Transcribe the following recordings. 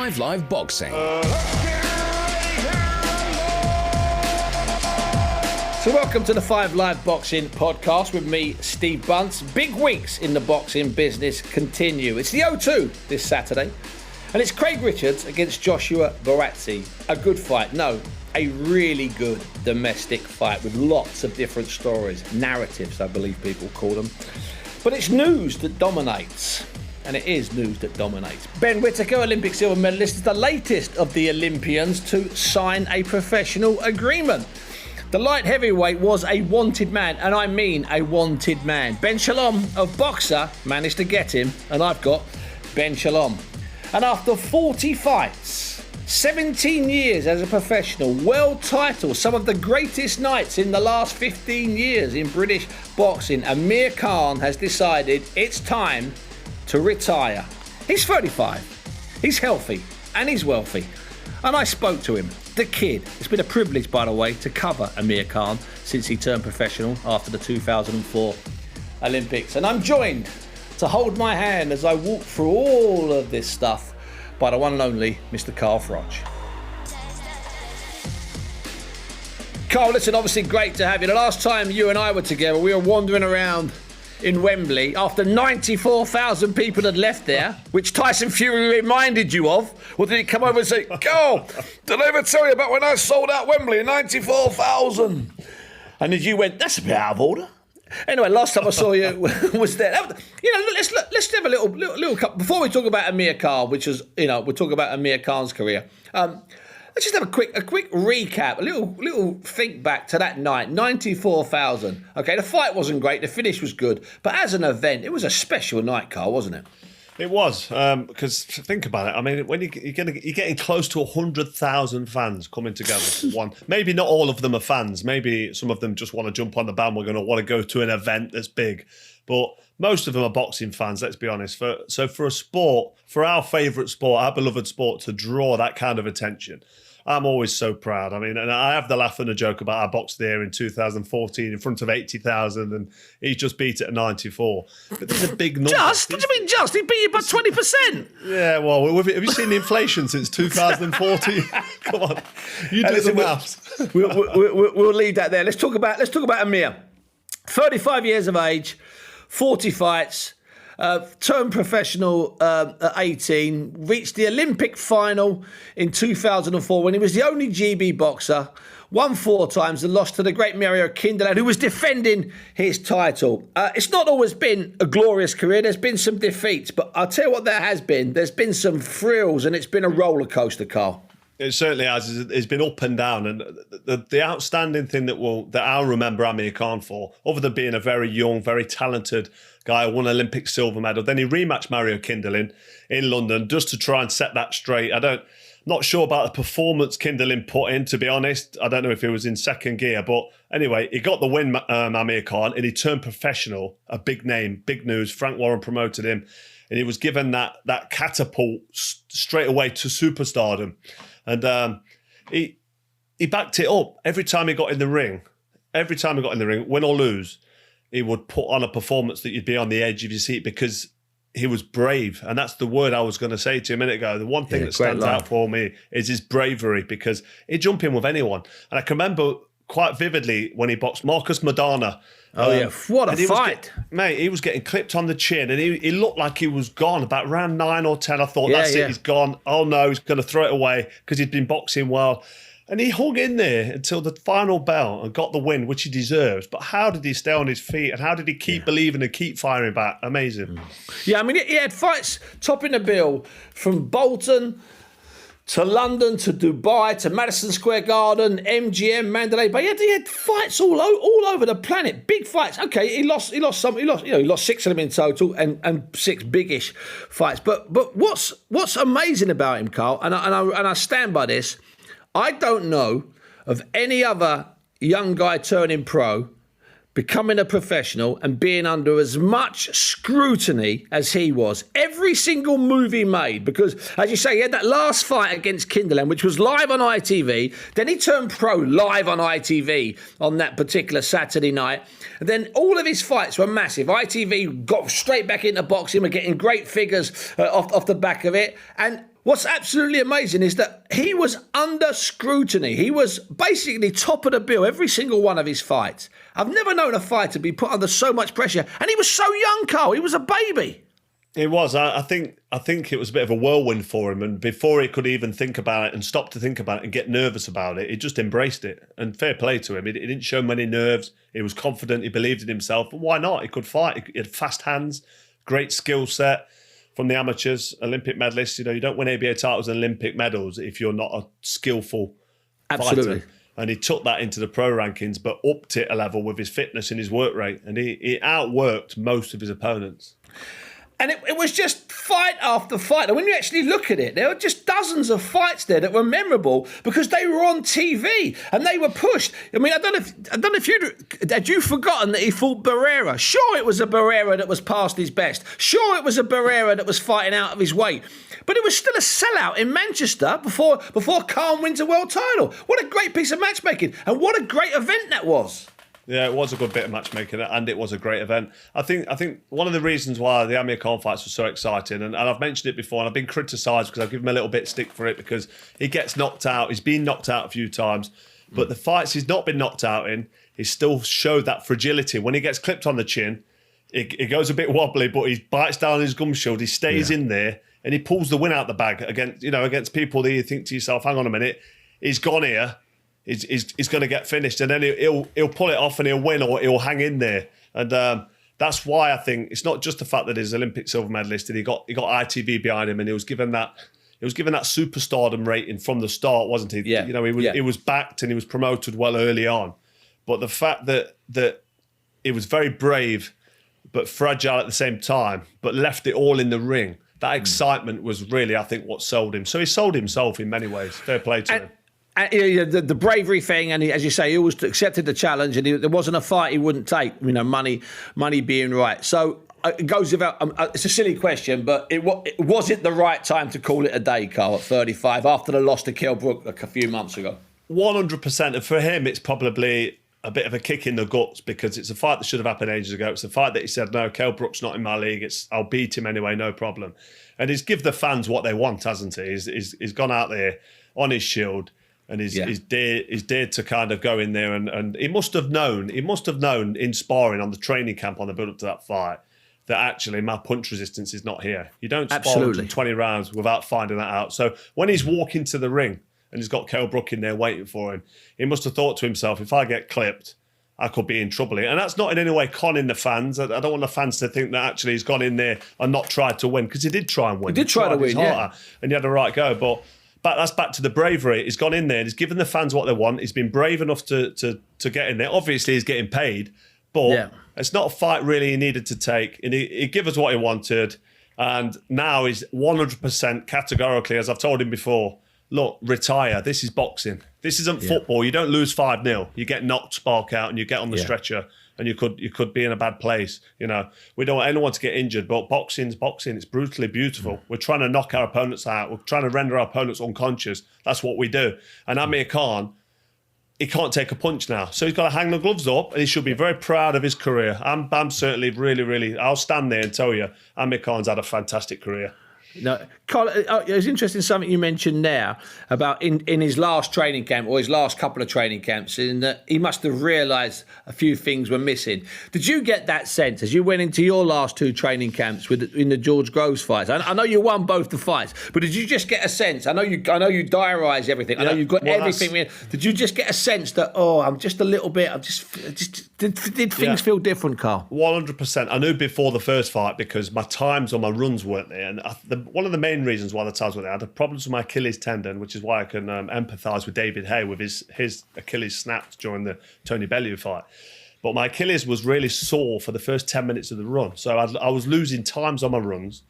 5 Live Boxing. So welcome to the 5 Live Boxing podcast with me, Steve Bunce. Big weeks in the boxing business continue. It's the O2 this Saturday, and it's Craig Richards against Joshua Buatsi. A good fight. No, a really good domestic fight with lots of different stories, narratives, I believe people call them. But it's news that dominates. And it is news that dominates. Ben Whittaker, Olympic silver medalist, is the latest of the Olympians to sign a professional agreement. The light heavyweight was a wanted man, and I mean a wanted man. Ben Shalom of Boxer managed to get him, and I've got Ben Shalom. And after 40 fights, 17 years as a professional, world title, some of the greatest nights in the last 15 years in British boxing, Amir Khan has decided it's time to retire. He's 35, he's healthy, and he's wealthy. And I spoke to him, the kid. It's been a privilege, by the way, to cover Amir Khan since he turned professional after the 2004 Olympics. And I'm joined to hold my hand as I walk through all of this stuff by the one and only Mr. Carl Froch. Carl, listen, obviously great to have you. The last time you and I were together, we were wandering around in Wembley after 94,000 people had left there, which Tyson Fury reminded you of. Or did he come over and say, Carl, did I ever tell you about when I sold out Wembley, 94,000? And as you went, that's a bit out of order. Anyway, last time I saw you was there. You know, let's have a little couple. Before we talk about Amir Khan, which is, you know, we'll talk about Amir Khan's career. Let's just have a quick recap, a little think back to that night, 94,000. Okay, the fight wasn't great, the finish was good, but as an event, it was a special night, Carl, wasn't it? It was, because think about it. I mean, when you're getting close to 100,000 fans coming together for one. Maybe not all of them are fans. Maybe some of them just want to jump on the bandwagon or want to go to an event that's big. But most of them are boxing fans, let's be honest. So for a sport, for our favourite sport, our beloved sport, to draw that kind of attention, I'm always so proud. I mean, and I have the laugh and the joke about our box there in 2014 in front of 80,000, and he's just beat it at 94. But these are big numbers. Just? What do you mean just? He beat you by 20%. Yeah, well, have you seen the inflation since 2014? Come on, you do the maths. We'll leave that there. Let's talk about Amir. 35 years of age, 40 fights. Turned professional at 18, reached the Olympic final in 2004 when he was the only GB boxer, won 4 times and lost to the great Mario Kindelan, who was defending his title. It's not always been a glorious career. There's been some defeats, but I'll tell you what there has been. There's been some thrills, and it's been a roller coaster, Carl. It certainly has. It's been up and down, and the outstanding thing that I'll remember Amir Khan for, other than being a very young, very talented guy who won an Olympic silver medal, then he rematched Mario Kindelan in London just to try and set that straight. Not sure about the performance Kindelan put in, to be honest. I don't know if he was in second gear, but anyway, he got the win, Amir Khan, and he turned professional. A big name, big news. Frank Warren promoted him, and he was given that catapult straight away to superstardom. And he backed it up every time he got in the ring. Every time he got in the ring, win or lose, he would put on a performance that you'd be on the edge of your seat because he was brave. And that's the word I was going to say to you a minute ago. The one thing that stands out for me is his bravery, because he'd jump in with anyone. And I can remember quite vividly when he boxed Marcus Madonna. Oh, yeah. What a fight. He was getting clipped on the chin, and he looked like he was gone. About round 9 or 10, I thought, that's it, he's gone. Oh, no, he's going to throw it away because he'd been boxing well. And he hung in there until the final bell and got the win, which he deserves. But how did he stay on his feet, and how did he keep believing and keep firing back? Amazing. Yeah, I mean, he had fights topping the bill from Bolton to London, to Dubai, to Madison Square Garden, MGM, Mandalay Bay. He had fights all over the planet, big fights. Okay, he lost 6 of them in total, and 6 biggish fights. But what's amazing about him, Carl, and I stand by this, I don't know of any other young guy turning pro, becoming a professional and being under as much scrutiny as he was. Every single move he made, because, as you say, he had that last fight against Kindelan, which was live on ITV. Then he turned pro live on ITV on that particular Saturday night. And then all of his fights were massive. ITV got straight back into boxing, were getting great figures off the back of it. And What's absolutely amazing is that he was under scrutiny. He was basically top of the bill every single one of his fights. I've never known a fighter be put under so much pressure. And he was so young, Carl. He was a baby. It was. I think it was a bit of a whirlwind for him. And before he could even think about it and stop to think about it and get nervous about it, he just embraced it. And fair play to him. He didn't show many nerves. He was confident. He believed in himself. And why not? He could fight. He had fast hands, great skill set. From the amateurs, Olympic medalists, you don't win ABA titles and Olympic medals if you're not a skillful fighter. And he took that into the pro rankings, but upped it a level with his fitness and his work rate. And he outworked most of his opponents. And it was just fight after fight. And when you actually look at it, there were just dozens of fights there that were memorable because they were on TV and they were pushed. I mean, I don't know if had you forgotten that he fought Barrera? Sure, it was a Barrera that was past his best. Sure, it was a Barrera that was fighting out of his weight. But it was still a sellout in Manchester before Khan wins a world title. What a great piece of matchmaking. And what a great event that was. Yeah, it was a good bit of matchmaking, and it was a great event. I think one of the reasons why the Amir Khan fights were so exciting, and I've mentioned it before, and I've been criticised because I've given him a little bit of stick for it because he gets knocked out. He's been knocked out a few times, but the fights he's not been knocked out in, he still showed that fragility. When he gets clipped on the chin, it goes a bit wobbly, but he bites down his gum shield. He stays in there, and he pulls the win out the bag against people that you think to yourself, hang on a minute, he's gone here. He's going to get finished, and then he'll pull it off and he'll win, or he'll hang in there. And that's why I think it's not just the fact that he's Olympic silver medalist and he got ITV behind him, and he was given that superstardom rating from the start, wasn't he? Yeah. He was backed and he was promoted well early on. But the fact that he was very brave but fragile at the same time, but left it all in the ring. That excitement was really, I think, what sold him. So he sold himself in many ways. Fair play to him. The bravery thing, and as you say, he always accepted the challenge, and there wasn't a fight he wouldn't take. Money being right. So it goes without. It's a silly question, but was it the right time to call it a day, Carl, at 35 after the loss to Kell Brook a few months ago? 100%. And for him, it's probably a bit of a kick in the guts because it's a fight that should have happened ages ago. It's a fight that he said, no, Kell Brook's not in my league. I'll beat him anyway, no problem. And he's give the fans what they want, hasn't he? He's gone out there on his shield. And he's dared to kind of go in there, and he must have known in sparring on the training camp on the build up to that fight that actually my punch resistance is not here. You don't spar 20 rounds without finding that out. So when he's walking to the ring and he's got Kell Brook in there waiting for him, he must have thought to himself, if I get clipped, I could be in trouble here. And that's not in any way conning the fans. I don't want the fans to think that actually he's gone in there and not tried to win, because he did try and win. He did try to win, and he had a right go, but that's back to the bravery. He's gone in there and he's given the fans what they want. He's been brave enough to get in there. Obviously, he's getting paid, but it's not a fight really he needed to take. And he gave us what he wanted. And now he's 100% categorically, as I've told him before, look, retire. This is boxing. This isn't football. You don't lose 5-0. You get knocked, spark out, and you get on the stretcher. And you could be in a bad place. We don't want anyone to get injured, but boxing's boxing. It's brutally beautiful. We're trying to knock our opponents out. We're trying to render our opponents unconscious. That's what we do. And Amir Khan, he can't take a punch now. So he's got to hang the gloves up, and he should be very proud of his career. I'm certainly really, really, I'll stand there and tell you, Amir Khan's had a fantastic career. No, Carl, it was interesting something you mentioned there about in his last training camp, or his last couple of training camps, in that he must have realised a few things were missing. Did you get that sense as you went into your last two training camps in the George Groves fights? I know you won both the fights, but did you just get a sense? I know you diarise everything. I know you've got everything. Did you just get a sense that I'm just a little bit? Did things feel different, Carl? 100%. I knew before the first fight because my times on my runs weren't there, and one of the main reasons why the times weren't there, I had problems with my Achilles tendon, which is why I can empathise with David Hay with his Achilles snapped during the Tony Bellew fight. But my Achilles was really sore for the first 10 minutes of the run, so I was losing times on my runs,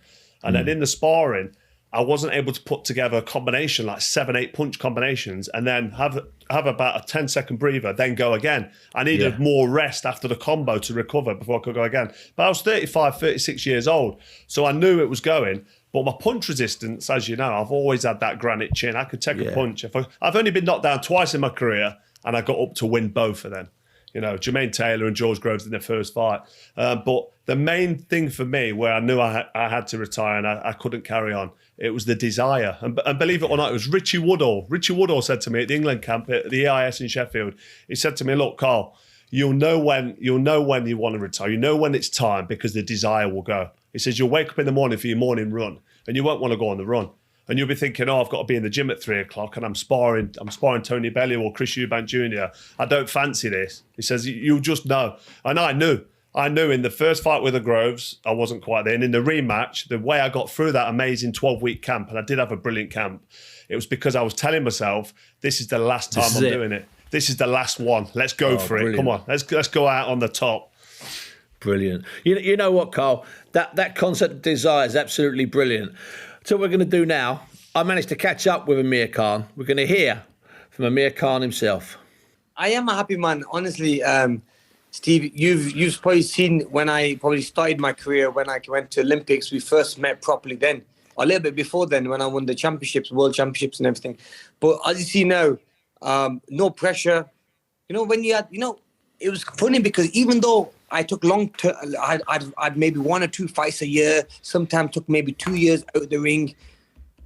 and then in the sparring, I wasn't able to put together a combination like 7-8 punch combinations and then have about a 10-second breather, then go again. I needed more rest after the combo to recover before I could go again. But I was 35, 36 years old, so I knew it was going. But my punch resistance, as you know, I've always had that granite chin. I could take a punch. I've only been knocked down twice in my career, and I got up to win both of them. Jermaine Taylor and George Groves in their first fight. But the main thing for me, where I knew I had to retire and I couldn't carry on, it was the desire. And believe it or not, it was Richie Woodall. Richie Woodall said to me at the England camp at the EIS in Sheffield, he said to me, look, Carl, you'll know when you want to retire. You know when it's time because the desire will go. He says, you'll wake up in the morning for your morning run and you won't want to go on the run. And you'll be thinking, I've got to be in the gym at 3:00 and I'm sparring Tony Bellew or Chris Eubank Jr. I don't fancy this. He says, you'll just know. And I knew in the first fight with the Groves, I wasn't quite there. And in the rematch, the way I got through that amazing 12-week camp, and I did have a brilliant camp, it was because I was telling myself, this is the last time I'm doing it. This is the last one. Let's go for it. Come on, let's go out on the top. Brilliant. You know what, Carl? That concept of desire is absolutely brilliant. So what we're going to do now, I managed to catch up with Amir Khan. We're going to hear from Amir Khan himself. I am a happy man, honestly. Steve, you've probably seen when I probably started my career, when I went to Olympics, we first met properly then. A little bit before then, when I won the championships, world championships and everything. But as you see now, no pressure. When you had, it was funny because even though I took I'd maybe 1 or 2 fights a year, sometimes took maybe 2 years out of the ring,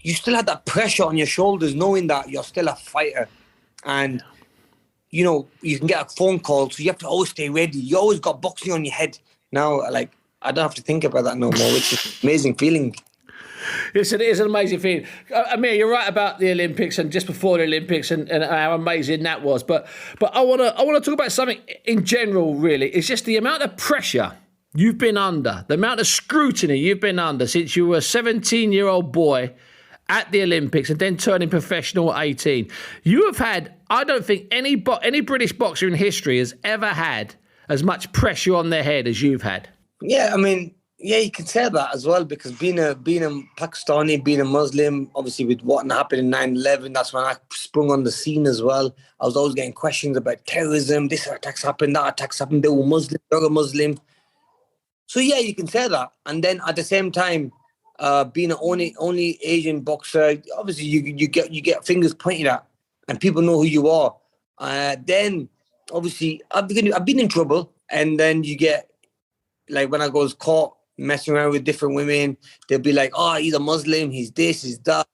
you still had that pressure on your shoulders knowing that you're still a fighter. And, you can get a phone call, so you have to always stay ready. You always got boxing on your head. Now, I don't have to think about that no more, which is an amazing feeling. Yes, it is an amazing feeling. Amir, you're right about the Olympics and just before the Olympics and how amazing that was. But I want to talk about something in general, really. It's just the amount of pressure you've been under, the amount of scrutiny you've been under since you were a 17-year-old boy at the Olympics and then turning professional at 18. You have had, I don't think any British boxer in history has ever had as much pressure on their head as you've had. Yeah, yeah, you can say that as well, because being a Pakistani, being a Muslim, obviously with what happened in 9/11, that's when I sprung on the scene as well. I was always getting questions about terrorism, this attacks happened, that attacks happened, they were Muslim, you're a Muslim. So yeah, you can say that. And then at the same time, being an only Asian boxer, obviously you get fingers pointed at and people know who you are. Then obviously I've been in trouble, and then you get, like when I was caught messing around with different women, they'll be like, oh, he's a Muslim, he's this, he's that.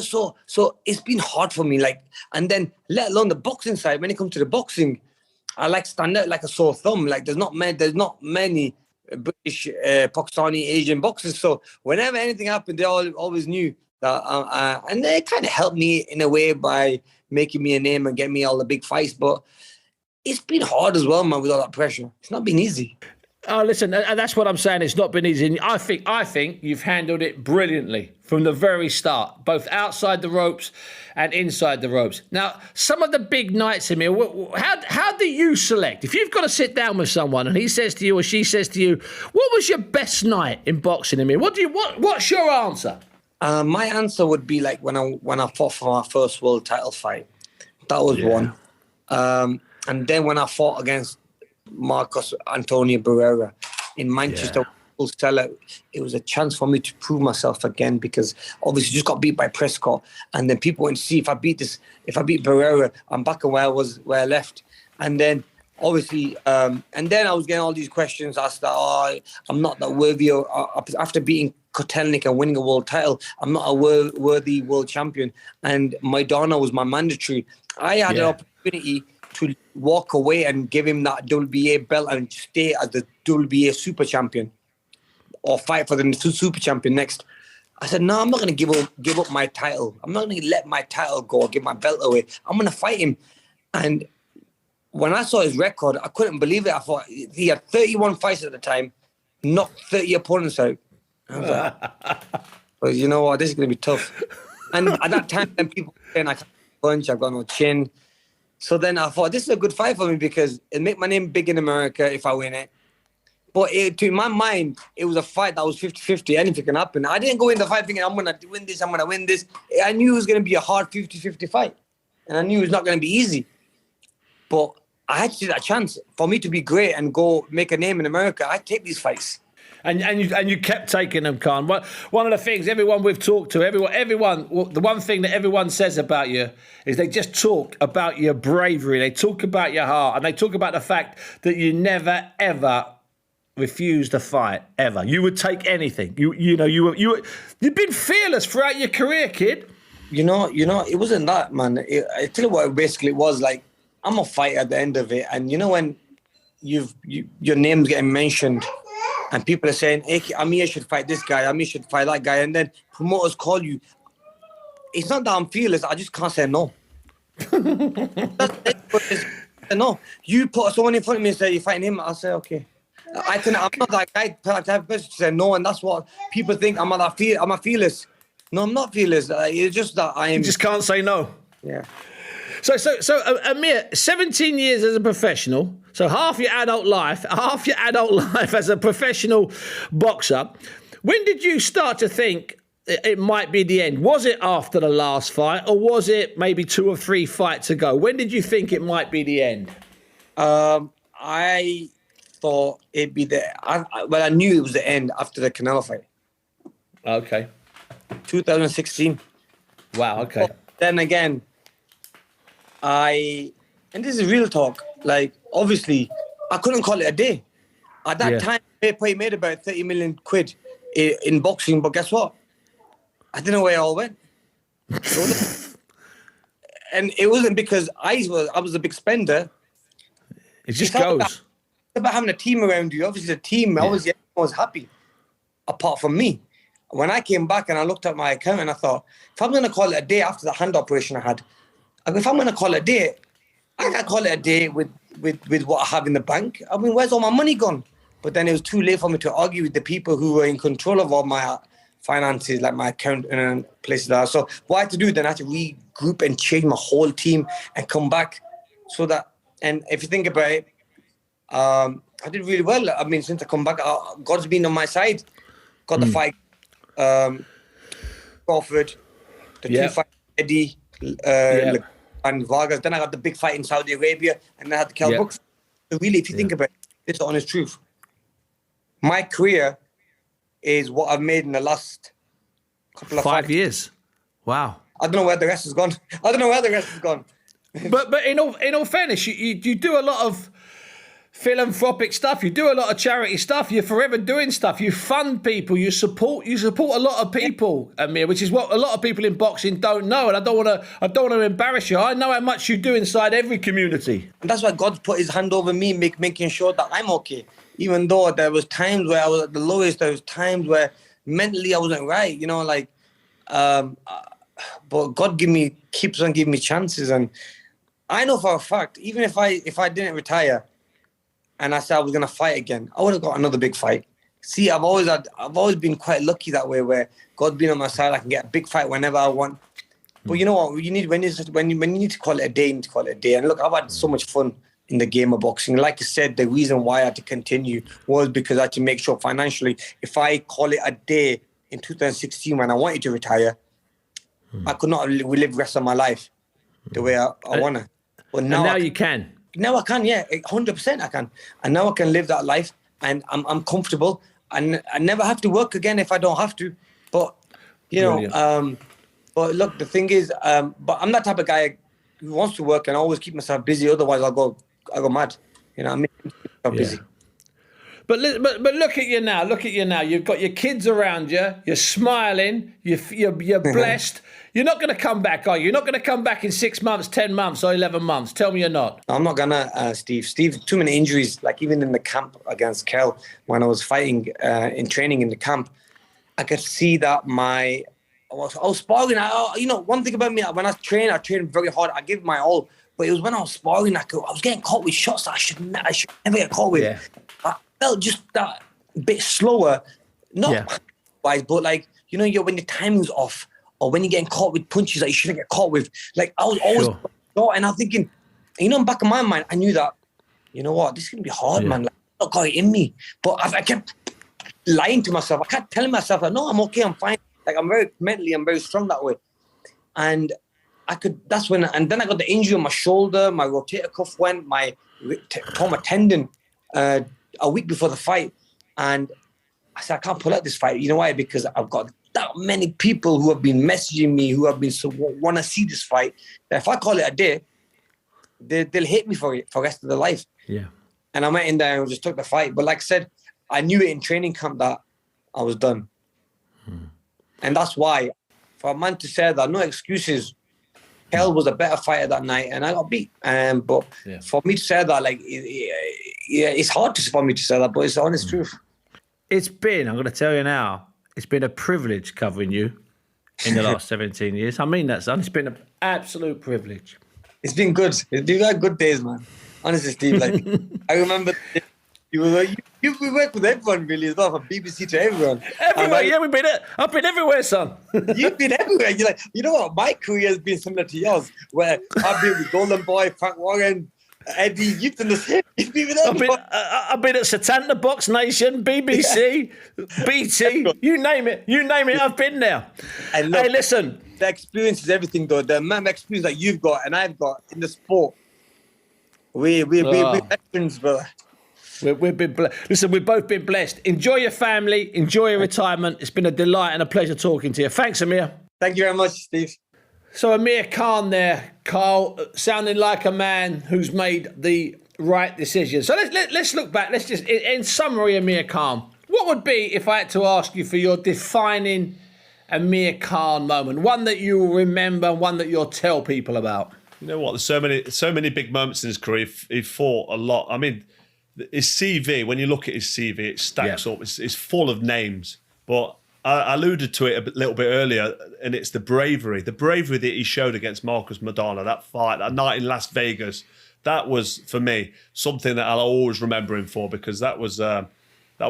So it's been hard for me. And then let alone the boxing side, when it comes to the boxing, I stand out like a sore thumb. There's not many British, Pakistani, Asian boxers. So whenever anything happened, they always knew that. And they kind of helped me in a way by making me a name and getting me all the big fights. But it's been hard as well, man, with all that pressure. It's not been easy. Oh, listen, and that's what I'm saying. It's not been easy. I think you've handled it brilliantly from the very start, both outside the ropes and inside the ropes. Now, some of the big nights, Amir, how do you select? If you've got to sit down with someone and he says to you or she says to you, what was your best night in boxing, Amir? What's your answer? My answer would be when I fought for my first world title fight. That was one. And then when I fought against Marcos Antonio Barrera in Manchester, it was a chance for me to prove myself again, because obviously just got beat by Prescott, and then people went to see if I beat Barrera, I'm back where I left. And then obviously and then I was getting all these questions asked that I'm not that worthy, after beating Kotelnik and winning a world title, I'm not a worthy world champion, and Maidana was my mandatory. I had an opportunity to walk away and give him that WBA belt and stay as the WBA super champion or fight for the super champion next. I said, no, I'm not going to give up my title. I'm not going to let my title go or give my belt away. I'm going to fight him. And when I saw his record, I couldn't believe it. I thought he had 31 fights at the time, knocked 30 opponents out. I was like, well, you know what, this is going to be tough. And at that time, then people were saying I can't punch, I've got no chin. So then I thought, this is a good fight for me because it'll make my name big in America if I win it. But to my mind, it was a fight that was 50-50. Anything can happen. I didn't go in the fight thinking, I'm going to win this, I'm going to win this. I knew it was going to be a hard 50-50 fight. And I knew it was not going to be easy. But I had to take that chance. For me to be great and go make a name in America, I'd take these fights. And you kept taking them, Khan. One of the things everyone we've talked to, everyone, the one thing that everyone says about you is they just talk about your bravery. They talk about your heart, and they talk about the fact that you never ever refused a fight ever. You would take anything. You've been fearless throughout your career, kid. You know, it wasn't that, man. I tell you what, basically it was like, I'm a fighter at the end of it, and you know when your name's getting mentioned, and people are saying, hey, Amir should fight this guy, Amir should fight that guy, and then promoters call you. It's not that I'm fearless, I just can't say no. No. You put someone in front of me and say, you're fighting him, I'll say, okay. I'm not that guy type of person to say no, and that's what people think. I'm a fearless. No, I'm not fearless. It's just that I am. You just can't say no. Yeah. So, Amir, 17 years as a professional, so half your adult life as a professional boxer. When did you start to think it might be the end? Was it after the last fight, or was it maybe 2 or 3 fights ago? When did you think it might be the end? I thought it'd be I knew it was the end after the Canelo fight. Okay. 2016. Wow, okay. But then again, and this is real talk, like, obviously, I couldn't call it a day. At that time, Pay made about 30 million quid in boxing, but guess what? I didn't know where it all went. And it wasn't because I was a big spender. It just goes. It's about having a team around you. Obviously, the team, obviously, everyone was happy, apart from me. When I came back and I looked at my account and I thought, if I'm going to call it a day after the hand operation I had, if I'm going to call it a day, I can't call it a day with what I have in the bank. I mean, where's all my money gone? But then it was too late for me to argue with the people who were in control of all my finances, like my account and places like that. So what I had to do then, I had to regroup and change my whole team and come back so that, and if you think about it, I did really well. I mean, since I come back, God's been on my side. Got the fight, Crawford, the 2 fights, Eddie, and Vargas. Then I got the big fight in Saudi Arabia, and I had the Kell Brooks. So really, if you think about it, it's the honest truth. My career is what I've made in the last couple of 5 years. Wow. I don't know where the rest has gone. But in all fairness, you do a lot of philanthropic stuff. You do a lot of charity stuff. You're forever doing stuff. You fund people. You support a lot of people, Amir, which is what a lot of people in boxing don't know. And I don't want to embarrass you. I know how much you do inside every community. And that's why God put his hand over me, making sure that I'm okay. Even though there was times where I was at the lowest, there was times where mentally I wasn't right, but God keeps on giving me chances. And I know for a fact, even if I didn't retire and I said I was going to fight again, I would have got another big fight. See, I've always been quite lucky that way, where God's been on my side. I can get a big fight whenever I want. But you know what? When you need to call it a day, you need to call it a day. And look, I've had so much fun in the game of boxing. Like I said, the reason why I had to continue was because I had to make sure financially, if I call it a day in 2016 when I wanted to retire, I could not live the rest of my life the way I want to. But now you can. Now I can, 100% I can. And now I can live that life, and I'm comfortable, and I never have to work again if I don't have to. But, but look, the thing is, but I'm that type of guy who wants to work and always keep myself busy. Otherwise, I go mad. I'm busy. But look at you now. Look at you now. You've got your kids around you. You're smiling. You're blessed. You're not going to come back, are you? You're not going to come back in 6 months, 10 months, or 11 months. Tell me you're not. I'm not gonna, Steve. Too many injuries. Like even in the camp against Kell, when I was fighting in training in the camp, I could see that I was sparring. One thing about me, when I train very hard. I give my all. But it was when I was sparring, I was getting caught with shots that I should never get caught with. Yeah. I felt just that bit slower, not wise, but like, when your timing's off, or when you're getting caught with punches that you shouldn't get caught with. Like, I was always short, and I'm thinking, in the back of my mind, I knew that, you know what, this is going to be hard, man. Like, I got it in me. But I kept lying to myself. I kept telling myself, no, I'm okay, I'm fine. Like, I'm very strong that way. And and then I got the injury on my shoulder, my rotator cuff went, tore my tendon a week before the fight. And I said, I can't pull out this fight. You know why? Because I've got that many people who have been messaging me, who have been want to see this fight. That if I call it a day, they'll hate me for it for the rest of their life. Yeah. And I went in there and just took the fight. But like I said, I knew it in training camp that I was done. And that's why, for a man to say that, no excuses. Kell was a better fighter that night, and I got beat. But for me to say that, like, it's hard for me to say that, but it's the honest truth. It's been, I'm going to tell you now, it's been a privilege covering you in the last 17 years. I mean that, son. It's been an absolute privilege. It's been good. You've had good days, man. Honestly, Steve, like, I remember you work with everyone, really, as well, from BBC to everyone. Everywhere, yeah, I've been everywhere, son. You've been everywhere. You're like, you know what? My career has been similar to yours, where I've been with Golden Boy, Frank Warren, Eddie. You've done the same. You've been with everyone. I've been at Satanta, Box Nation, BBC, BT, you name it. I've been there. And look, hey, listen. The experience is everything, though. The amount of experience that you've got and I've got in the sport. We're veterans, brother. We've been listen, we've both been blessed. Enjoy your family, enjoy your retirement. It's been a delight and a pleasure talking to you. Thanks, Amir. Thank you very much, Steve. So Amir Khan there, Carl, sounding like a man who's made the right decision. So let's look back. Let's just, in summary, Amir Khan, what would be, if I had to ask you for your defining Amir Khan moment, one that you will remember, one that you'll tell people about? You know what? There's so many big moments in his career. He fought a lot. I mean, his CV, when you look at his CV, it stacks up. It's full of names. But I alluded to it a little bit earlier, and it's the bravery that he showed against Marcos Maidana, that fight, that night in Las Vegas. That was, for me, something that I'll always remember him for, because that was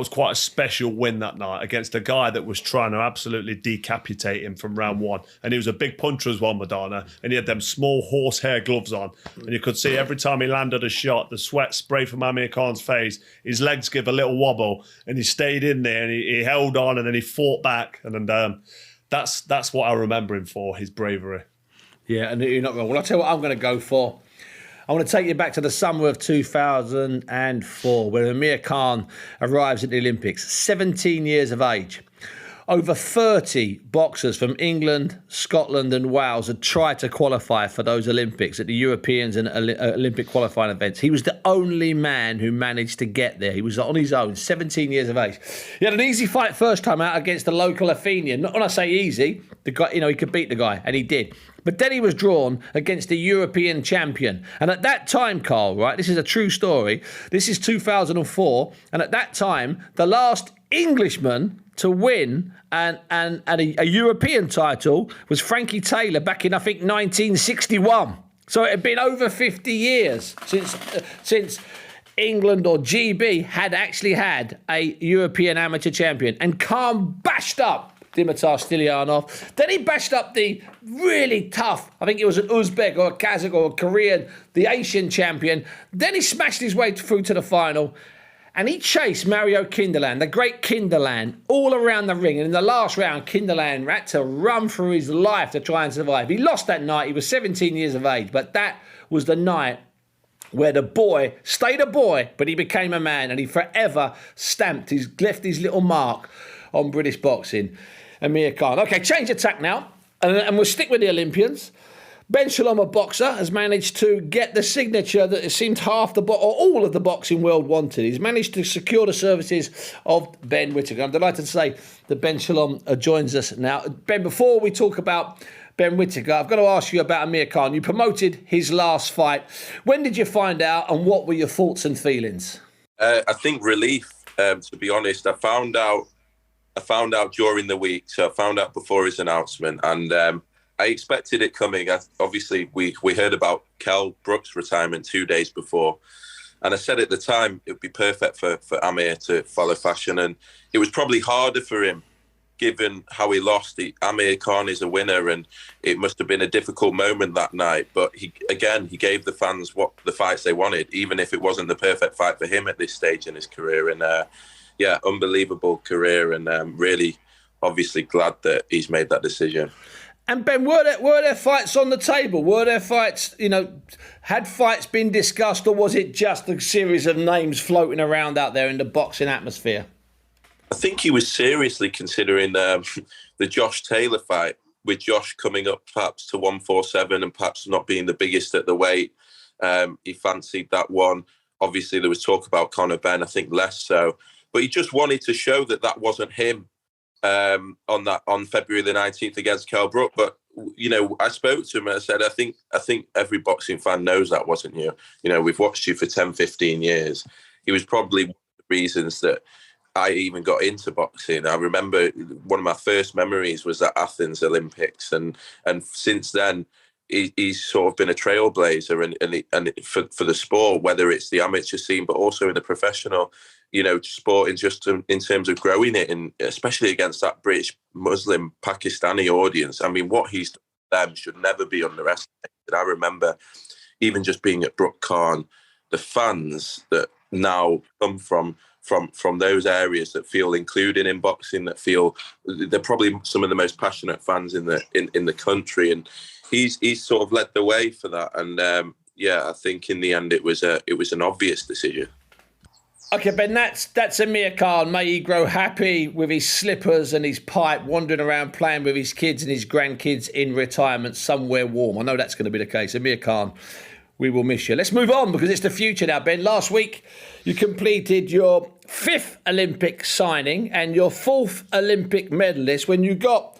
quite a special win that night against a guy that was trying to absolutely decapitate him from round one. And he was a big puncher as well, Maidana, and he had them small horsehair gloves on. And you could see every time he landed a shot, the sweat spray from Amir Khan's face, his legs give a little wobble, and he stayed in there, and he held on, and then he fought back. And that's what I remember him for, his bravery. Yeah, and you're not wrong. Well, I'll tell you what I'm going to go for. I want to take you back to the summer of 2004, where Amir Khan arrives at the Olympics, 17 years of age. Over 30 boxers from England, Scotland and Wales had tried to qualify for those Olympics at the Europeans and Olympic qualifying events. He was the only man who managed to get there. He was on his own, 17 years of age. He had an easy fight first time out against the local Athenian. Not when I say easy, the guy, he could beat the guy, and he did. But then he was drawn against the European champion. And at that time, Carl, right, this is a true story. This is 2004. And at that time, the last Englishman to win a European title was Frankie Taylor back in, I think, 1961. So it had been over 50 years since England or GB had actually had a European amateur champion. And Khan bashed up Dimitar Stilianov. Then he bashed up the really tough, I think it was an Uzbek or a Kazakh or a Korean, the Asian champion. Then he smashed his way through to the final. And he chased Mario Kinderland, the great Kinderland, all around the ring. And in the last round, Kinderland had to run for his life to try and survive. He lost that night. He was 17 years of age. But that was the night where the boy stayed a boy, but he became a man. And he forever left his little mark on British boxing. Amir Khan. Okay, change of tack now. And we'll stick with the Olympians. Ben Shalom, a boxer, has managed to get the signature that it seemed half or all of the boxing world wanted. He's managed to secure the services of Ben Whittaker. I'm delighted to say that Ben Shalom joins us now. Ben, before we talk about Ben Whittaker, I've got to ask you about Amir Khan. You promoted his last fight. When did you find out, and what were your thoughts and feelings? I think relief, to be honest. I found out during the week, so I found out before his announcement, and I expected it coming. Obviously, we heard about Kell Brook's retirement 2 days before, and I said at the time it would be perfect for Amir to follow fashion, and it was probably harder for him given how he lost. Amir Khan is a winner, and it must have been a difficult moment that night, but he gave the fans what the fights they wanted, even if it wasn't the perfect fight for him at this stage in his career. And unbelievable career, and really obviously glad that he's made that decision. And Ben, were there fights on the table? Were there fights, had fights been discussed, or was it just a series of names floating around out there in the boxing atmosphere? I think he was seriously considering the Josh Taylor fight, with Josh coming up perhaps to 147 and perhaps not being the biggest at the weight. He fancied that one. Obviously, there was talk about Conor Benn, I think less so. But he just wanted to show that that wasn't him on February the 19th against Kell Brook. But, you know, I spoke to him and I said, I think every boxing fan knows that wasn't you. You know, we've watched you for 10, 15 years. He was probably one of the reasons that I even got into boxing. I remember one of my first memories was at Athens Olympics. And since then, he's sort of been a trailblazer and for the sport, whether it's the amateur scene, but also in the professional, you know, sport in just in terms of growing it, and especially against that British Muslim Pakistani audience. I mean, what he's done for them should never be underestimated. I remember even just being at Brook Khan, the fans that now come from those areas that feel included in boxing, that feel they're probably some of the most passionate fans in the country, and he's sort of led the way for that. And I think in the end it was an obvious decision. Okay, Ben, that's Amir Khan. May he grow happy with his slippers and his pipe, wandering around playing with his kids and his grandkids in retirement somewhere warm. I know that's going to be the case. Amir Khan, we will miss you. Let's move on because it's the future now, Ben. Last week, you completed your 5th Olympic signing and your 4th Olympic medalist when you got,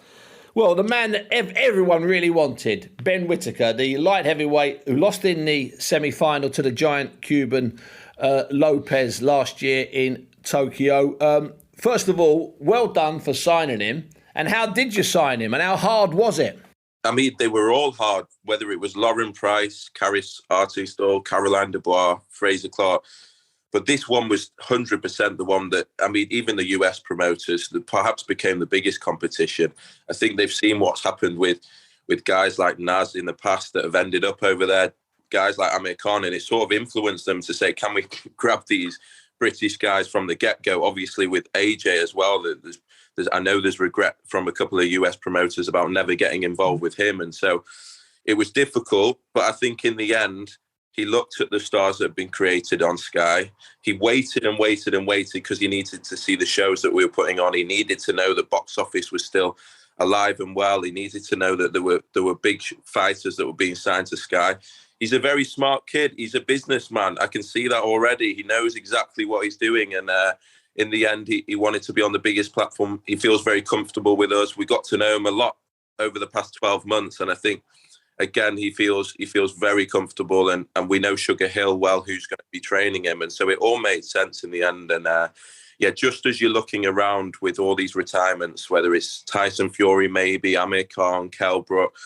well, the man that everyone really wanted, Ben Whittaker, the light heavyweight who lost in the semi-final to the giant Cuban Lopez last year in Tokyo. First of all, well done for signing him. And how did you sign him? And how hard was it? I mean, they were all hard, whether it was Lauren Price, Caris Artistol, Caroline Dubois, Fraser Clark. But this one was 100% the one that, I mean, even the US promoters, that perhaps became the biggest competition. I think they've seen what's happened with guys like Naz in the past that have ended up over there, guys like Amir Khan, and it sort of influenced them to say, can we grab these British guys from the get-go? Obviously with AJ as well, I know there's regret from a couple of US promoters about never getting involved with him. And so it was difficult, but I think in the end, he looked at the stars that had been created on Sky. He waited and waited and waited because he needed to see the shows that we were putting on. He needed to know that box office was still alive and well. He needed to know that there were big fighters that were being signed to Sky. He's a very smart kid. He's a businessman. I can see that already. He knows exactly what he's doing. And in the end, he wanted to be on the biggest platform. He feels very comfortable with us. We got to know him a lot over the past 12 months. And I think, again, he feels very comfortable. And we know Sugar Hill well, who's going to be training him. And so it all made sense in the end. And just as you're looking around with all these retirements, whether it's Tyson Fury, maybe Amir Khan, Kell Brook,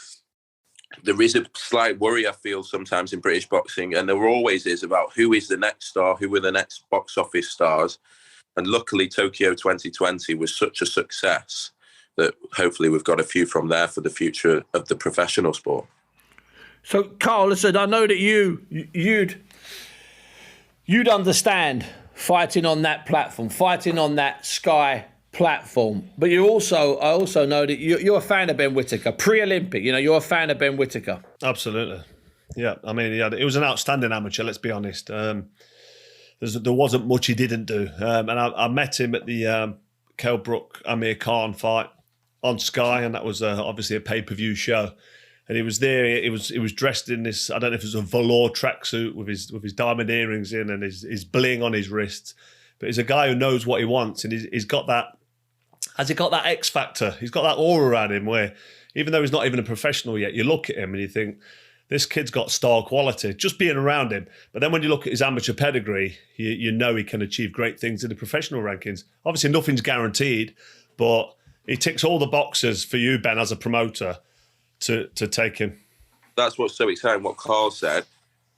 there is a slight worry, I feel, sometimes in British boxing, and there always is, about who is the next star, who are the next box office stars. And luckily, Tokyo 2020 was such a success that hopefully we've got a few from there for the future of the professional sport. So, Carl, listen, I know that you'd understand fighting on that platform, fighting on that Sky platform, but I also know that you're a fan of Ben Whittaker, pre-Olympic. You know, you're a fan of Ben Whittaker. Absolutely, yeah. I mean, it was an outstanding amateur. Let's be honest. There wasn't much he didn't do, and I met him at the Kell Brook Amir Khan fight on Sky, and that was obviously a pay-per-view show. And he was there. He was dressed in this, I don't know if it was a velour tracksuit with his diamond earrings in and his bling on his wrists. But he's a guy who knows what he wants, and he's got that. Has he got that X factor? He's got that aura around him where, even though he's not even a professional yet, you look at him and you think, this kid's got star quality, just being around him. But then when you look at his amateur pedigree, you know he can achieve great things in the professional rankings. Obviously, nothing's guaranteed, but he ticks all the boxes for you, Ben, as a promoter, to take him. That's what's so exciting, what Carl said.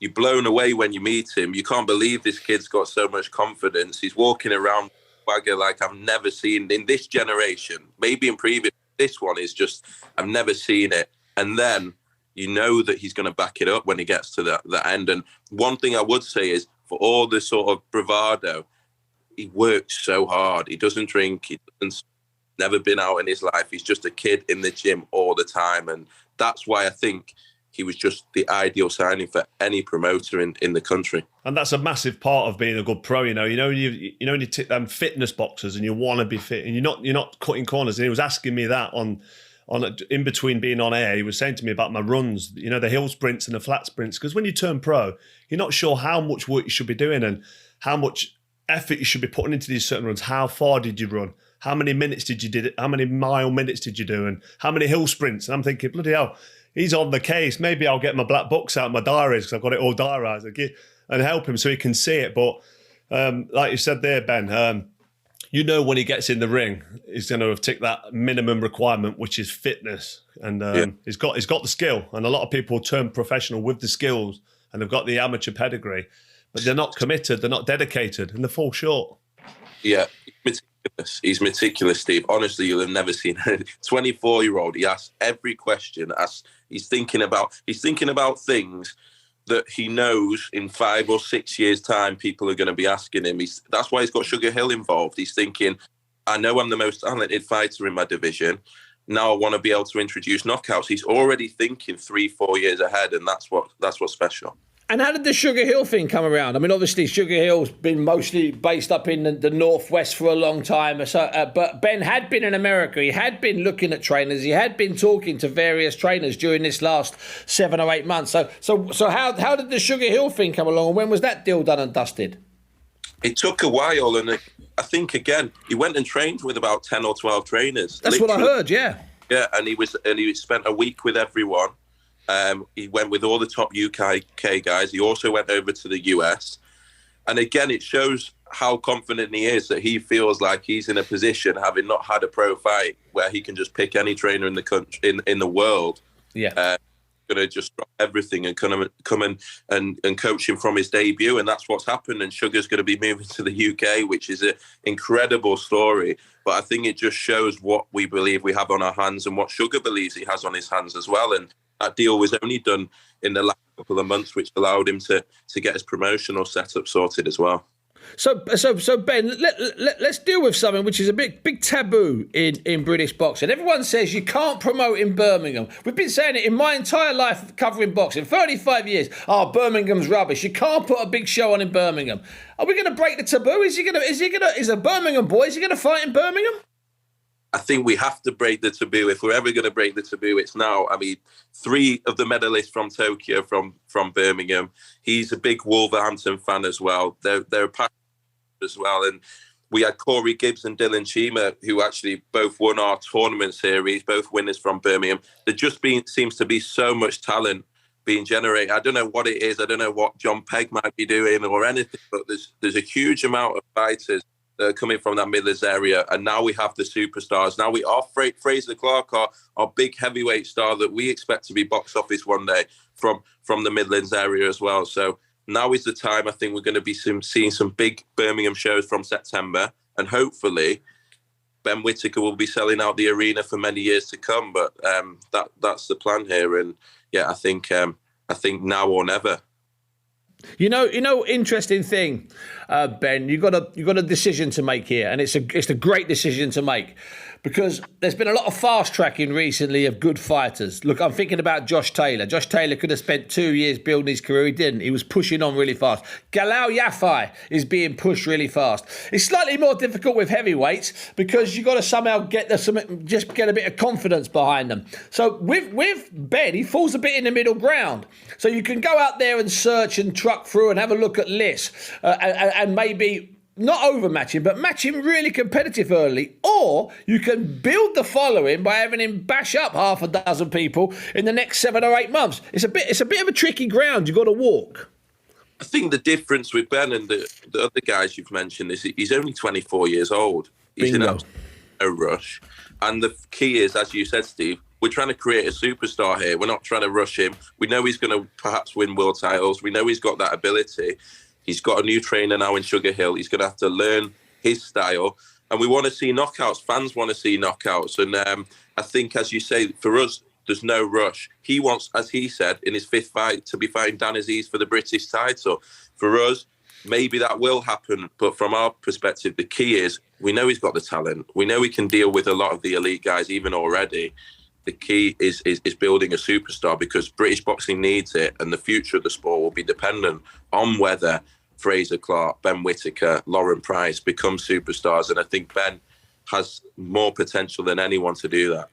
You're blown away when you meet him. You can't believe this kid's got so much confidence. He's walking around swagger like I've never seen in this generation. Maybe in previous, this one is just, I've never seen it. And then you know that he's going to back it up when he gets to the end. And one thing I would say is, for all the sort of bravado, he works so hard. He doesn't drink. He doesn't, never been out in his life. He's just a kid in the gym all the time. And that's why I think he was just the ideal signing for any promoter in the country. And that's a massive part of being a good pro. You know, you tick them fitness boxes and you want to be fit, and you're not cutting corners. And he was asking me that on in between being on air. He was saying to me about my runs, you know, the hill sprints and the flat sprints. Because when you turn pro, you're not sure how much work you should be doing and how much effort you should be putting into these certain runs. How far did you run? How many minutes did you do? How many mile minutes did you do? And how many hill sprints? And I'm thinking, bloody hell, he's on the case. Maybe I'll get my black books out, my diaries, because I've got it all diarised, and help him so he can see it. But like you said there, Ben, you know when he gets in the ring, he's going to have ticked that minimum requirement, which is fitness. And he's got the skill. And a lot of people turn professional with the skills and they've got the amateur pedigree, but they're not committed, they're not dedicated, and they fall short. Yeah, he's meticulous, Steve. Honestly, you'll have never seen a 24-year-old. He asks every question. He's thinking about things that he knows in 5 or 6 years' time people are going to be asking him. That's why he's got Sugar Hill involved. He's thinking, I know I'm the most talented fighter in my division. Now I want to be able to introduce knockouts. He's already thinking 3-4 years ahead, and that's what's special. And how did the Sugar Hill thing come around? I mean, obviously, Sugar Hill's been mostly based up in the Northwest for a long time. So, but Ben had been in America. He had been looking at trainers. He had been talking to various trainers during this last 7 or 8 months. So how did the Sugar Hill thing come along? And when was that deal done and dusted? It took a while, and I think, again, he went and trained with about 10 or 12 trainers. That's what I heard, yeah. Yeah, and he spent a week with everyone. He went with all the top UK guys. He also went over to the US. And again, it shows how confident he is that he feels like he's in a position, having not had a pro fight, where he can just pick any trainer in the country, in the world. Yeah. Going to just drop everything and come and coach him from his debut. And that's what's happened. And Sugar's going to be moving to the UK, which is an incredible story. But I think it just shows what we believe we have on our hands and what Sugar believes he has on his hands as well. And that deal was only done in the last couple of months, which allowed him to get his promotional setup sorted as well. So Ben, let's deal with something which is a big taboo in British boxing. Everyone says you can't promote in Birmingham. We've been saying it in my entire life covering boxing, 35 years. Oh, Birmingham's rubbish. You can't put a big show on in Birmingham. Are we going to break the taboo? Is a Birmingham boy? Is he going to fight in Birmingham? I think we have to break the taboo. If we're ever going to break the taboo, it's now. I mean, 3 of the medalists from Tokyo from Birmingham. He's a big Wolverhampton fan as well. They're passionate as well. And we had Corey Gibbs and Dylan Chima, who actually both won our tournament series, both winners from Birmingham. There just seems to be so much talent being generated. I don't know what it is. I don't know what John Pegg might be doing or anything, but there's a huge amount of fighters coming from that Midlands area, and now we have the superstars. Now we are Fraser Clark, our big heavyweight star that we expect to be box office one day from the Midlands area as well. So now is the time. I think we're going to be seeing some big Birmingham shows from September, and hopefully Ben Whittaker will be selling out the arena for many years to come. But that's the plan here, and yeah, I think now or never. You know, interesting thing, Ben. You got a decision to make here, and it's a great decision to make, because there's been a lot of fast tracking recently of good fighters. Look, I'm thinking about Josh Taylor. Josh Taylor could have spent 2 years building his career. He didn't. He was pushing on really fast. Galal Yafai is being pushed really fast. It's slightly more difficult with heavyweights because you got to somehow get a bit of confidence behind them. So with Ben, he falls a bit in the middle ground. So you can go out there and search and truck through and have a look at lists and maybe not overmatch him, but match him really competitive early. Or you can build the following by having him bash up half a dozen people in the next 7 or 8 months. It's a bit of a tricky ground you've got to walk. I think the difference with Ben and the other guys you've mentioned is he's only 24 years old. He's in no rush. And the key is, as you said, Steve, we're trying to create a superstar here. We're not trying to rush him. We know he's going to perhaps win world titles. We know he's got that ability. He's got a new trainer now in Sugar Hill. He's going to have to learn his style. And we want to see knockouts. Fans want to see knockouts. And I think, as you say, for us, there's no rush. He wants, as he said, in his 5th fight, to be fighting Dan Aziz for the British title. For us, maybe that will happen. But from our perspective, the key is we know he's got the talent. We know he can deal with a lot of the elite guys even already. the key is building a superstar, because British boxing needs it, and the future of the sport will be dependent on whether Fraser Clark, Ben Whittaker, Lauren Price become superstars. And I think Ben has more potential than anyone to do that.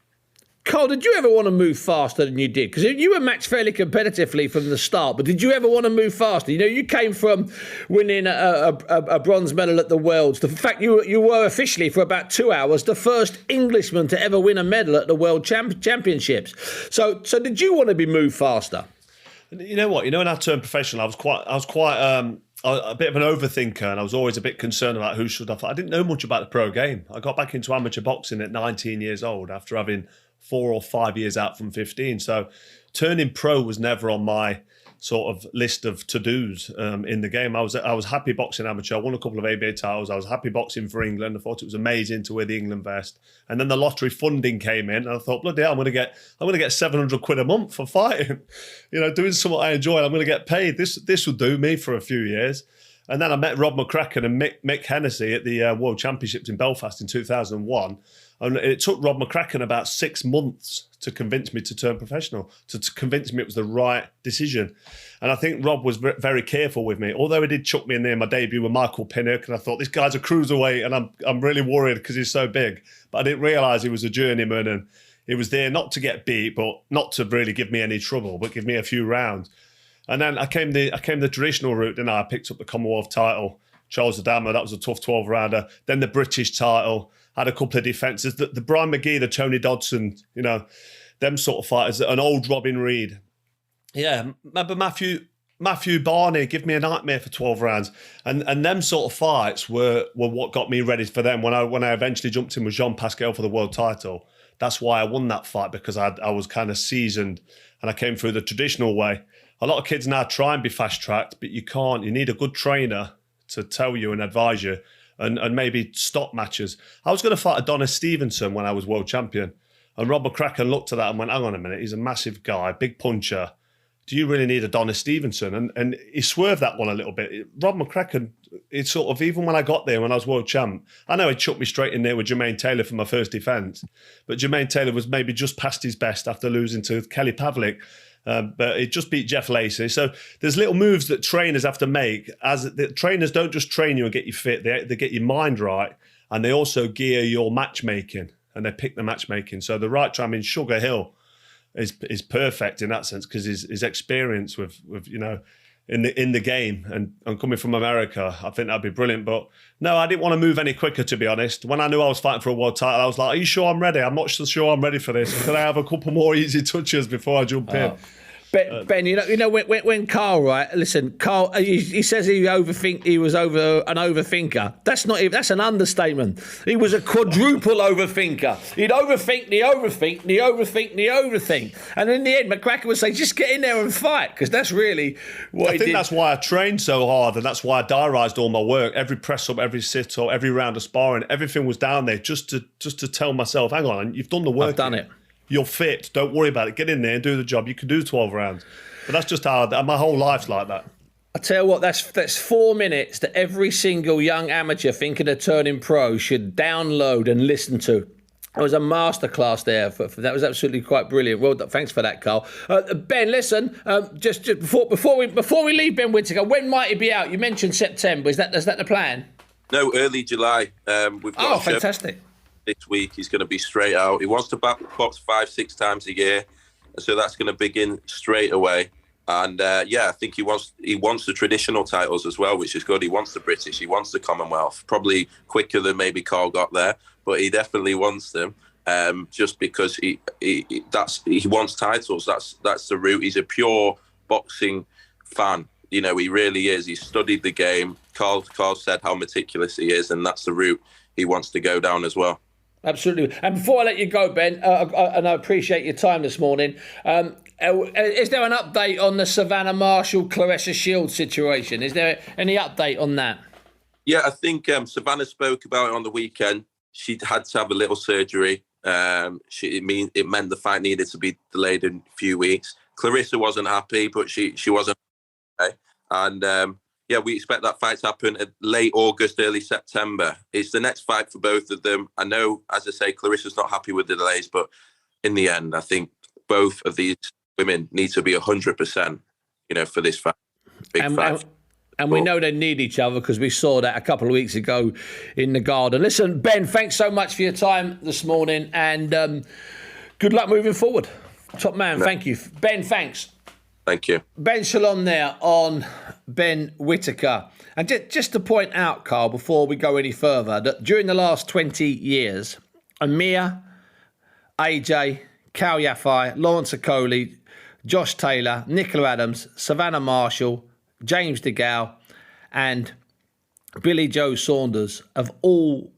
Carl, did you ever want to move faster than you did? Because you were matched fairly competitively from the start, but did you ever want to move faster? You know, you came from winning a bronze medal at the Worlds. The fact you were officially, for about 2 hours, the first Englishman to ever win a medal at the World Championships. So did you want to be moved faster? You know what? You know, when I turned professional, I was quite a bit of an overthinker, and I was always a bit concerned about who should I fight. I didn't know much about the pro game. I got back into amateur boxing at 19 years old after having 4 or 5 years out from 15. So turning pro was never on my sort of list of to-dos in the game. I was happy boxing amateur. I won a couple of ABA titles. I was happy boxing for England. I thought it was amazing to wear the England vest. And then the lottery funding came in, and I thought, bloody hell, I'm going to get 700 quid a month for fighting. You know, doing something I enjoy. I'm going to get paid. This will do me for a few years. And then I met Rob McCracken and Mick Hennessy at the World Championships in Belfast in 2001. And it took Rob McCracken about 6 months to convince me to turn professional, to convince me it was the right decision. And I think Rob was very careful with me, although he did chuck me in there my debut with Michael Pinnock, and I thought, this guy's a cruiserweight, and I'm really worried because he's so big. But I didn't realise he was a journeyman, and he was there not to get beat, but not to really give me any trouble, but give me a few rounds. And then I came the traditional route, and I picked up the Commonwealth title, Charles Adama. That was a tough 12-rounder. Then the British title. Had a couple of defences. The Brian McGee, the Tony Dodson, you know, them sort of fighters, an old Robin Reed. Yeah, remember Matthew Barney, give me a nightmare for 12 rounds. And them sort of fights were what got me ready for them. When I eventually jumped in with Jean Pascal for the world title, that's why I won that fight, because I was kind of seasoned and I came through the traditional way. A lot of kids now try and be fast-tracked, but you can't. You need a good trainer to tell you and advise you. And maybe stop matches. I was going to fight Adonis Stevenson when I was world champion. And Rob McCracken looked at that and went, hang on a minute, he's a massive guy, big puncher. Do you really need Adonis Stevenson? And he swerved that one a little bit. Rob McCracken, it's sort of, even when I got there, when I was world champ, I know he chucked me straight in there with Jermaine Taylor for my first defence. But Jermaine Taylor was maybe just past his best after losing to Kelly Pavlik. But it just beat Jeff Lacey. So there's little moves that trainers have to make. As the trainers don't just train you and get you fit, they get your mind right, and they also gear your matchmaking, and they pick the matchmaking. So the right time in Sugar Hill is perfect in that sense, because his experience with you know in the game and coming from America, I think that'd be brilliant. But no, I didn't want to move any quicker, to be honest. When I knew I was fighting for a world title, I was like, are you sure I'm ready? I'm not so sure I'm ready for this. Can I have a couple more easy touches before I jump in? Ben, you know when Carl, right? Listen, Carl, he says he was an overthinker. That's an understatement. He was a quadruple overthinker. He'd overthink, and in the end, McCracken would say, "Just get in there and fight," because that's really what he did. I think that's why I trained so hard, and that's why I diarised all my work, every press up, every sit up, every round of sparring, everything was down there just to tell myself, "Hang on, you've done the work. I've done it. You're fit. Don't worry about it. Get in there and do the job. You can do 12 rounds." But that's just how my whole life's like that. I tell you what, that's 4 minutes that every single young amateur thinking of turning pro should download and listen to. It was a masterclass there. That was absolutely quite brilliant. Well done. Thanks for that, Carl. Ben, listen. Just before we leave Ben Whittaker, when might he be out? You mentioned September. Is that the plan? No, early July. We've got fantastic. This week he's going to be straight out. He wants to box 5-6 times a year, so that's going to begin straight away. And I think he wants the traditional titles as well, which is good. He wants the British, he wants the Commonwealth, probably quicker than maybe Carl got there, but he definitely wants them. Just because he wants titles. That's the route. He's a pure boxing fan. You know, he really is. He's studied the game. Carl said how meticulous he is, and that's the route he wants to go down as well. Absolutely. And before I let you go, Ben, and I appreciate your time this morning, is there an update on the Savannah Marshall Claressa Shields situation? Is there any update on that? Yeah, I think Savannah spoke about it on the weekend. She had to have a little surgery. It meant the fight needed to be delayed in a few weeks. Claressa wasn't happy, but she wasn't okay. And we expect that fight to happen at late August, early September. It's the next fight for both of them. I know, as I say, Clarissa's not happy with the delays, but in the end, I think both of these women need to be 100%, for this fight. Big fight. And we know they need each other because we saw that a couple of weeks ago in the garden. Listen, Ben, thanks so much for your time this morning, and good luck moving forward. Top man, thank you. Ben, thanks. Thank you. Ben Shalom there on Ben Whittaker. And just to point out, Carl, before we go any further, that during the last 20 years, Amir, AJ, Cal Yafai, Lawrence Okoli, Josh Taylor, Nicola Adams, Savannah Marshall, James DeGale and Billy Joe Saunders have all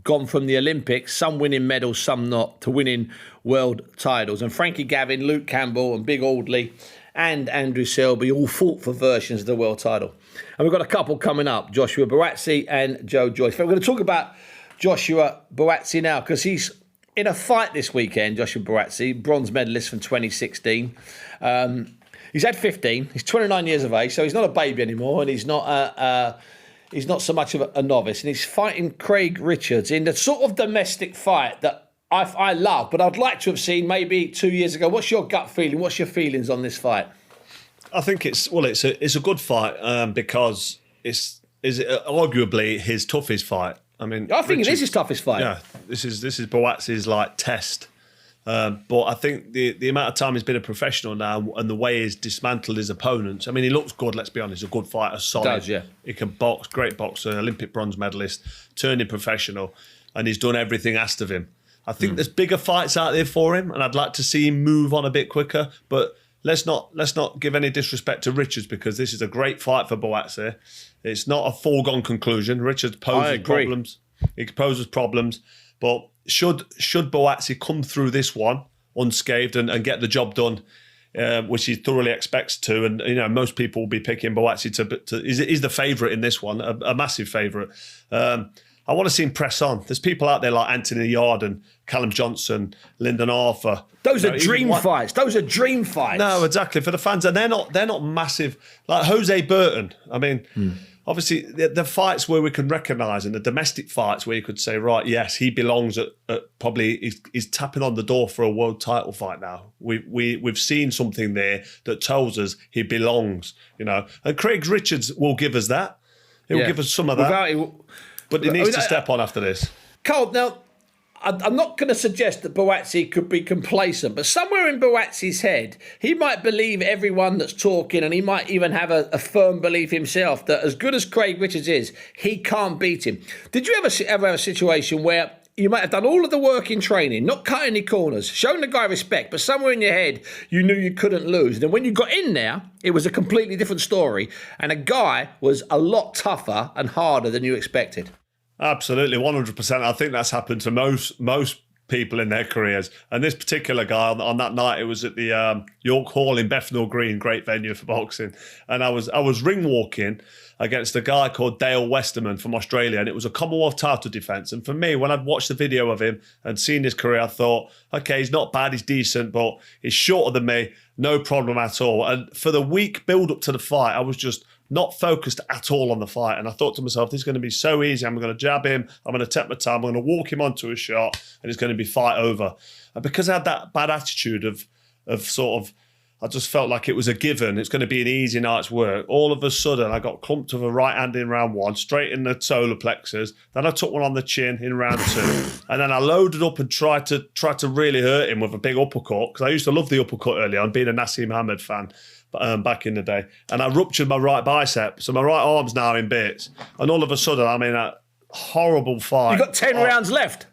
gone from the Olympics, some winning medals, some not, to winning world titles. And Frankie Gavin, Luke Campbell and Big Audley and Andrew Selby all fought for versions of the world title. And we've got a couple coming up, Joshua Buatsi and Joe Joyce. But we're going to talk about Joshua Buatsi now because he's in a fight this weekend, Joshua Buatsi, bronze medalist from 2016. He's had 15. He's 29 years of age, so he's not a baby anymore, and he's not so much of a novice. And he's fighting Craig Richards in the sort of domestic fight that I love, but I'd like to have seen maybe 2 years ago. What's your gut feeling? What's your feelings on this fight? I think it's a good fight because it's arguably his toughest fight. I mean, I think Richards, it is his toughest fight. Yeah, this is Buatsi's test. But I think the amount of time he's been a professional now and the way he's dismantled his opponents. I mean, he looks good, let's be honest, a good fighter, solid. He does, yeah. He can box, great boxer, Olympic bronze medalist, turning professional, and he's done everything asked of him. I think there's bigger fights out there for him, and I'd like to see him move on a bit quicker. But let's not give any disrespect to Richards because this is a great fight for Buatsi. It's not a foregone conclusion. Richards poses problems. He poses problems, but should Buatsi come through this one unscathed and get the job done, which he thoroughly expects to, and most people will be picking Buatsi to he's the favourite in this one, a massive favourite. I want to see him press on. There's people out there like Anthony Yarden, Callum Johnson, Lyndon Arthur. Those are dream fights. Those are dream fights. No, exactly for the fans, and they're not massive. Like Jose Burton. I mean. Obviously, the fights where we can recognise and the domestic fights where you could say, right, yes, he belongs at probably he's tapping on the door for a world title fight now. We've seen something there that tells us he belongs, And Craig Richards will give us that. He will give us some of that. But he needs to step on after this. Carl, now, I'm not going to suggest that Buatsi could be complacent, but somewhere in Buatsi's head, he might believe everyone that's talking, and he might even have a firm belief himself that as good as Craig Richards is, he can't beat him. Did you ever have a situation where you might have done all of the work in training, not cut any corners, shown the guy respect, but somewhere in your head, you knew you couldn't lose. And then when you got in there, it was a completely different story, and a guy was a lot tougher and harder than you expected? Absolutely, 100%. I think that's happened to most people in their careers. And this particular guy on that night, it was at the York Hall in Bethnal Green, great venue for boxing. And I was ring walking against a guy called Dale Westerman from Australia, and it was a Commonwealth title defence. And for me, when I'd watched the video of him and seen his career, I thought, okay, he's not bad, he's decent, but he's shorter than me, no problem at all. And for the week build up to the fight, I was just not focused at all on the fight. And I thought to myself, this is going to be so easy. I'm going to jab him. I'm going to take my time. I'm going to walk him onto a shot and it's going to be fight over. And because I had that bad attitude of I just felt like it was a given. It's going to be an easy night's work. All of a sudden, I got clumped with a right hand in round one, straight in the solar plexus. Then I took one on the chin in round two. And then I loaded up and tried to really hurt him with a big uppercut. Because I used to love the uppercut early on, being a Nassim Ahmed fan. Back in the day, and I ruptured my right bicep, so my right arm's now in bits. And all of a sudden, I'm in a horrible fight. You got 10 rounds left,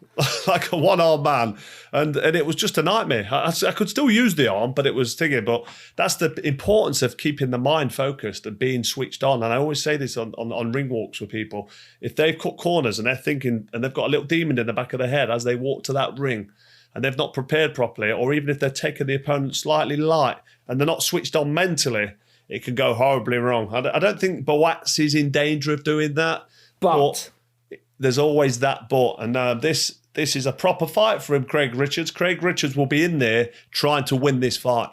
like a one-armed man, and it was just a nightmare. I could still use the arm, but it was thinking. But that's the importance of keeping the mind focused and being switched on. And I always say this on ring walks with people: if they've cut corners and they're thinking, and they've got a little demon in the back of their head as they walk to that ring, and they've not prepared properly, or even if they're taking the opponent slightly light and they're not switched on mentally, it can go horribly wrong. I don't think Buatsi's in danger of doing that, but there's always that but. And this is a proper fight for him, Craig Richards. Craig Richards will be in there trying to win this fight.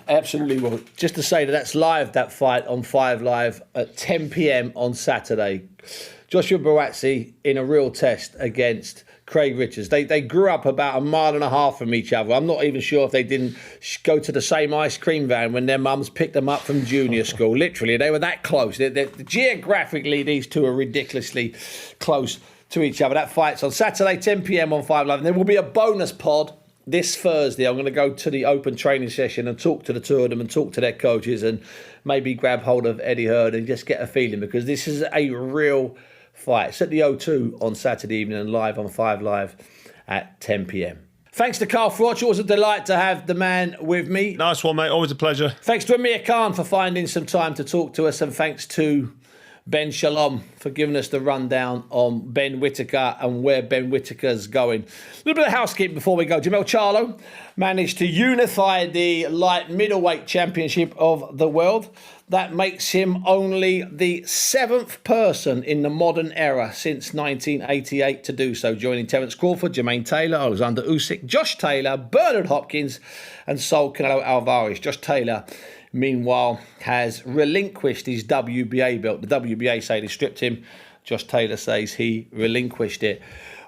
Absolutely will. Just to say that's live, that fight on 5 Live at 10 p.m. on Saturday. Joshua Buatsi in a real test against Craig Richards. They grew up about a mile and a half from each other. I'm not even sure if they didn't go to the same ice cream van when their mums picked them up from junior school. Literally, they were that close. Geographically, these two are ridiculously close to each other. That fight's on Saturday, 10 p.m. on 5 Live. And there will be a bonus pod this Thursday. I'm going to go to the open training session and talk to the two of them and talk to their coaches and maybe grab hold of Eddie Hearn and just get a feeling, because this is a real fight. It's at the O2 on Saturday evening and live on 5 Live at 10 p.m. Thanks to Carl Froch. Always a delight to have the man with me. Nice one, mate. Always a pleasure. Thanks to Amir Khan for finding some time to talk to us, and thanks to Ben Shalom for giving us the rundown on Ben Whittaker and where Ben Whittaker's going. A little bit of housekeeping before we go. Jamel Charlo managed to unify the light middleweight championship of the world. That makes him only the 7th person in the modern era since 1988 to do so, joining Terence Crawford, Jermaine Taylor, Alexander Usyk, Josh Taylor, Bernard Hopkins and Saul Canelo Alvarez. Josh Taylor, meanwhile, has relinquished his WBA belt. The WBA say they stripped him. Josh Taylor says he relinquished it.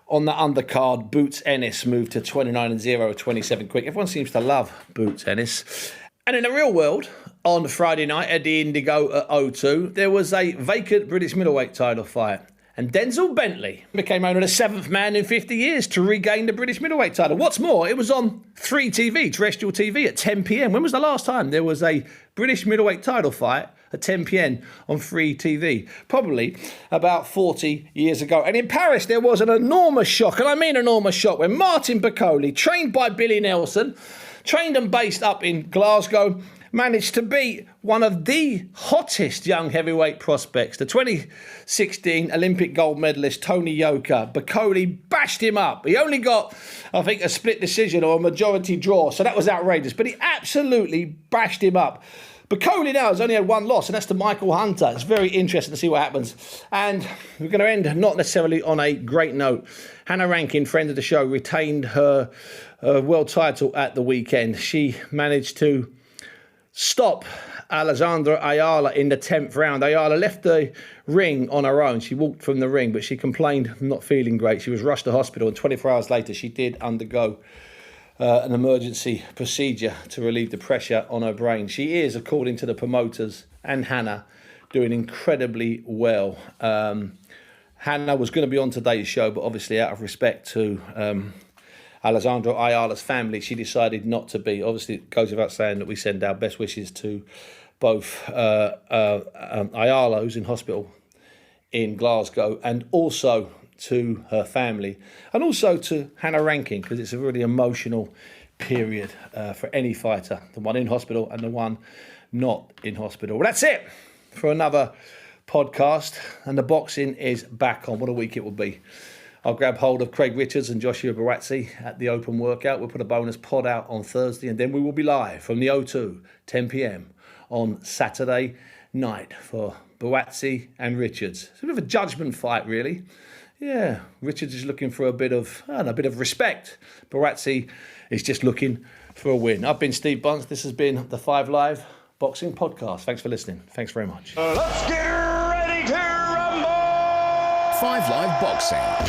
On the undercard, Boots Ennis moved to 29-0, 27 quick. Everyone seems to love Boots Ennis. And in the real world, on Friday night at the Indigo at O2, there was a vacant British middleweight title fight. And Denzel Bentley became only the 7th man in 50 years to regain the British middleweight title. What's more, it was on 3TV, terrestrial TV, at 10 p.m. When was the last time there was a British middleweight title fight at 10 p.m. on free TV? Probably about 40 years ago. And in Paris, there was an enormous shock, and I mean enormous shock, when Martin Bakole, trained by Billy Nelson, trained and based up in Glasgow, managed to beat one of the hottest young heavyweight prospects, the 2016 Olympic gold medalist Tony Yoka. Bakole bashed him up. He only got, I think, a split decision or a majority draw, so that was outrageous. But he absolutely bashed him up. Bakole now has only had one loss, and that's to Michael Hunter. It's very interesting to see what happens. And we're going to end not necessarily on a great note. Hannah Rankin, friend of the show, retained her world title at the weekend. She managed to stop Alexandra Ayala in the 10th round. Ayala left the ring on her own. She walked from the ring, but she complained of not feeling great. She was rushed to hospital, and 24 hours later, she did undergo an emergency procedure to relieve the pressure on her brain. She is, according to the promoters and Hannah, doing incredibly well. Hannah was going to be on today's show, but obviously out of respect to Alexandra Ayala's family, she decided not to be. Obviously, it goes without saying that we send our best wishes to both Ayala, who's in hospital in Glasgow, and also to her family, and also to Hannah Rankin, because it's a really emotional period for any fighter, the one in hospital and the one not in hospital. Well, that's it for another podcast, and the boxing is back on. What a week it will be. I'll grab hold of Craig Richards and Joshua Barazzi at the open workout. We'll put a bonus pod out on Thursday, and then we will be live from the O2, 10 p.m. on Saturday night for Barazzi and Richards. It's a bit of a judgment fight, really. Yeah, Richards is looking for a bit of respect. Barazzi is just looking for a win. I've been Steve Bunce. This has been the 5 Live Boxing Podcast. Thanks for listening. Thanks very much. Let's get ready to rumble! 5 Live Boxing.